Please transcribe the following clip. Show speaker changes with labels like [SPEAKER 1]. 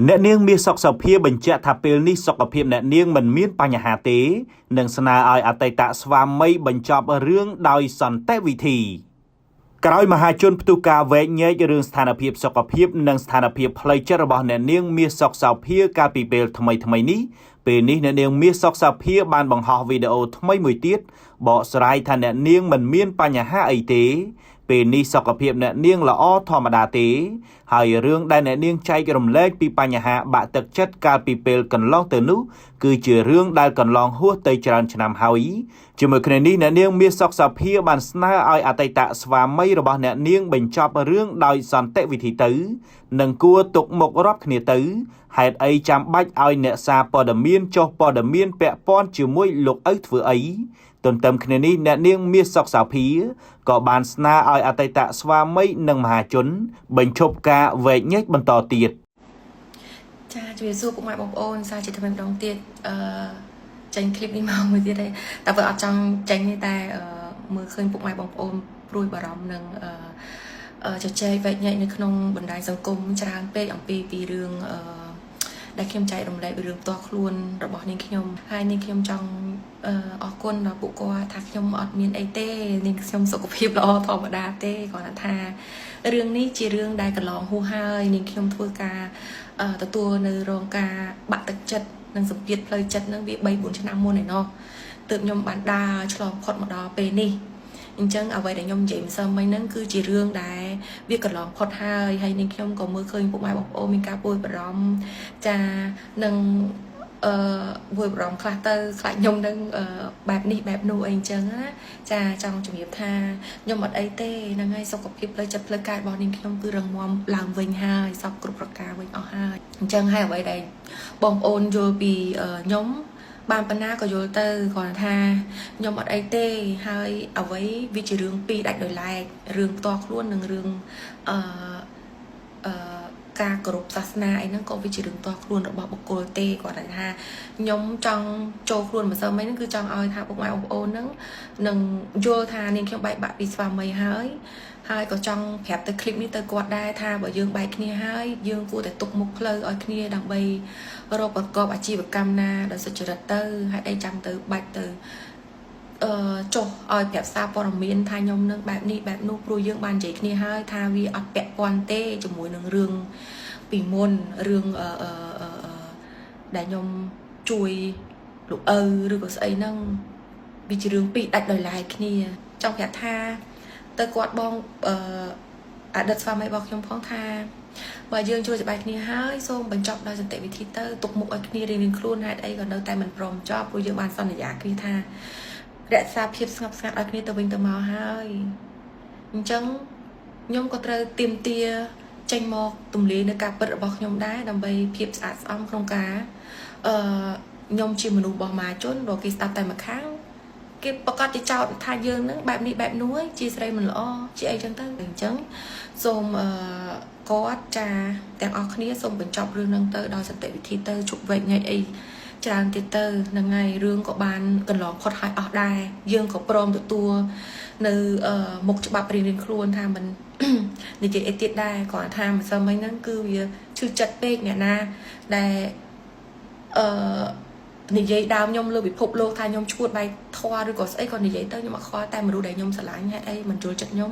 [SPEAKER 1] អ្នកនាងមានសុខសភាពបញ្ជាក់ថាពេលនេះសុខភាពអ្នកនាងមិនមានបញ្ហាទេនិងស្នើឲ្យអតីតស្វាមីបញ្ចប់រឿងដោយសន្តិវិធីក្រោយមហាជនផ្ទុះការវែកញែករឿងស្ថានភាពសុខភាពនិងស្ថានភាពផ្លូវចិត្តរបស់អ្នកនាងមានសុខសោភាកាលពីពេលថ្មីនេះពេលនេះអ្នកនាងមានសុខសោភាបានបង្ហោះវីដេអូថ្មីមួយទៀតបកស្រាយថាអ្នកនាងមិនមានបញ្ហាអីទេពេលនេះសុខភាពអ្នកនាងល្អធម្មតាទេហើយរឿងដែលអ្នកនាងចែករំលែកពីបញ្ហាបាក់ទឹកចិត្តកាលពីពេលកន្លងទៅនោះគឺជារឿងដែលកន្លងហួសទៅច្រើនឆ្នាំហើយជាមួយគ្នានេះអ្នកនាងមានសុខសភាបានស្នើឲ្យអតីតស្វាមីរបស់អ្នកនាងបញ្ចប់រឿងដោយសន្តិវិធីទៅនិងគួរទុកមុខរាប់គ្នាទៅហេតុអីចាំបាច់ឲ្យអ្នកសារព័ត៌មានចុះព័ត៌មានពាក់ព័ន្ធជាមួយលោកឪធ្វើអីទន្ទឹមគ្នានេះអ្នកនាងមាសសុកសាភាក៏បានស្នើឲ្យអតីតស្វាមីនិងមហាជនបញ្ឈប់ការវែកញែកបន្តទៀត
[SPEAKER 2] ចាជំរាបសួរពុកម៉ែបងប្អូនសារជាថ្មីម្ដងទៀតចេញคลิปនេះមកមួយទៀតហើយតែបើអត់ចង់ចេញទេតែមើលឃើញពុកម៉ែបងប្អូនព្រួយបារម្ភនឹងជជែកវែកញែកនៅក្នុងបណ្ដាញសង្គមច្រើនពេកអំពីរឿងដែលខ្ញុំចែករំលែកពីរឿងផ្ទាល់ខ្លួនរបស់នាងខ្ញុំហើយនាងខ្ញុំចង់អរគុណដល់ពួកគាត់ថាខ្ញុំអត់មានអីទេនាងខ្ញុំសុខភាពល្អធម្មតាទេគាត់ថារឿងនេះជារឿងដែលកន្លងហួសហើយនាងខ្ញុំធ្វើការទទួលនៅរងការបាក់ទឹកចិត្តនិងសម្ពាធផ្លូវចិត្តនឹងវា 3-4 ឆ្នាំមុនឯណោះទើបខ្ញុំបានដើរឆ្លងផុតមកដល់ពេលនេះអញ្ចឹងអ្វីដែលខ្ញុំនិយាយម្សិលមិញហ្នឹងគឺជារឿងដែលវាកន្លងផុតហើយនាងខ្ញុំក៏មើលឃើញពុកម៉ែបងប្អូនមានការព្រួយបារម្ភចានឹងព្រួយបារម្ភខ្លះទៅខ្លាចខ្ញុំនឹងបែបនេះបែបនោះអីអញ្ចឹងណាចាចង់ជំរាបថាខ្ញុំអត់អីទេហ្នឹងហើយសុខភាពផ្លូវចិត្តផ្លូវកាយរបស់នាងខ្ញុំគឺរឹងមាំឡើងវិញហើយសពគ្រប់ប្រការវិញអស់ហើយអញ្ចឹងហើយអ្វីដែលបងប្អូនយល់ពីខ្ញុំបានប៉ុណ្ណាក៏យល់ទៅគាត់ថាខ្ញុំអត់អីទេហើយអ្វីវាជារឿងពីរដាច់ដោយឡែករឿងផ្ទាល់ខ្លួននិងរឿងការគោរពសាសនាអីហ្នឹងក៏វាជារឿងផ្ទាល់ខ្លួនរបស់បុគ្គលទេគាត់ថាខ្ញុំចង់ចូលខ្លួនម្សិលមិញហ្នឹងគឺចង់ឲ្យថាពុកម៉ែបងប្អូនហ្នឹងនឹងយល់ថានាងខ្ញុំបែកបាក់ពីស្វាមីហើយក៏ចង់ប្រាប់ទៅคลิปនេះទៅគាត់ដែរថាបើយើងបែកគ្នាហើយយើងគួរតែទុកមុខផ្លូវឲ្យគ្នាដើម្បីរកប្រកបអាជីវកម្មណាដែលសុចរិតទៅហើយអីចាំទៅបាច់ទៅចុះឲ្យប្រាប់សារព័ត៌មានថាខ្ញុំនឹងបែបនេះបែបនោះព្រោះយើងបាននិយាយគ្នាហើយថាវាអត់ពាក់ព័ន្ធទេជាមួយនឹងរឿងពីមុនរឿងដែលខ្ញុំជួយលោកឪឬក៏ស្អីហ្នឹងវាជារឿងពីរដាច់ដោយឡែកគ្នាចង់ប្រាប់ថាទៅគាត់បងអតីតស្វាមីរបស់ខ្ញុំផងថាបើយើងជួយច្បាយគ្នាហើយសូមបញ្ចប់ដោយសន្តិវិធីទៅទុកមុខឲ្យគ្នារៀងៗខ្លួនហេតុអីក៏នៅតែមិនព្រមចប់ព្រោះយើងបានសន្យាគ្នាថារក្សាភាពស្ងប់ស្ងាត់ឲ្យគ្នាទៅវិញទៅមកហើយអញ្ចឹងខ្ញុំក៏ត្រូវទាមទារចេញមកទម្លាយនៅការពិតរបស់ខ្ញុំដែរដើម្បីភាពស្អាតស្អំក្នុងការខ្ញុំជាមនុស្សរបស់មហាជនបើគេស្ដាប់តែម្ខាងគេប្រកាសជាចោទថាយើងនឹងបែបនេះបែបនោះជាស្រីមិនល្អជាអីចឹងទៅអញ្ចឹងសូមគាត់ចាទាំងអស់គ្នាសូមបញ្ចប់រឿងហ្នឹងទៅដោយសន្តិវិធីទៅជប់វែកញែកអីច្រើនទៀតទៅហ្នឹងហើយរឿងក៏បានកន្លងផុតហើយអស់ដែរយើងក៏ព្រមទទួលនៅមុខច្បាប់រៀងៗខ្លួនថាមិននិយាយអីទៀតដែរគាត់ថាម្សិលមិញហ្នឹងគឺវាឈឺចិត្តពេកអ្នកណាដែលនិយាយដើមខ្ញុំលើពិភពលោកថាខ្ញុំឈួតបែកធွာឬក៏ស្អីក៏និយាយទៅខ្ញុំអត់ខ្វល់តែមនុស្សដែលខ្ញុំស្រឡាញ់ហេតុអីមិនយល់ចិត្តខ្ញុំ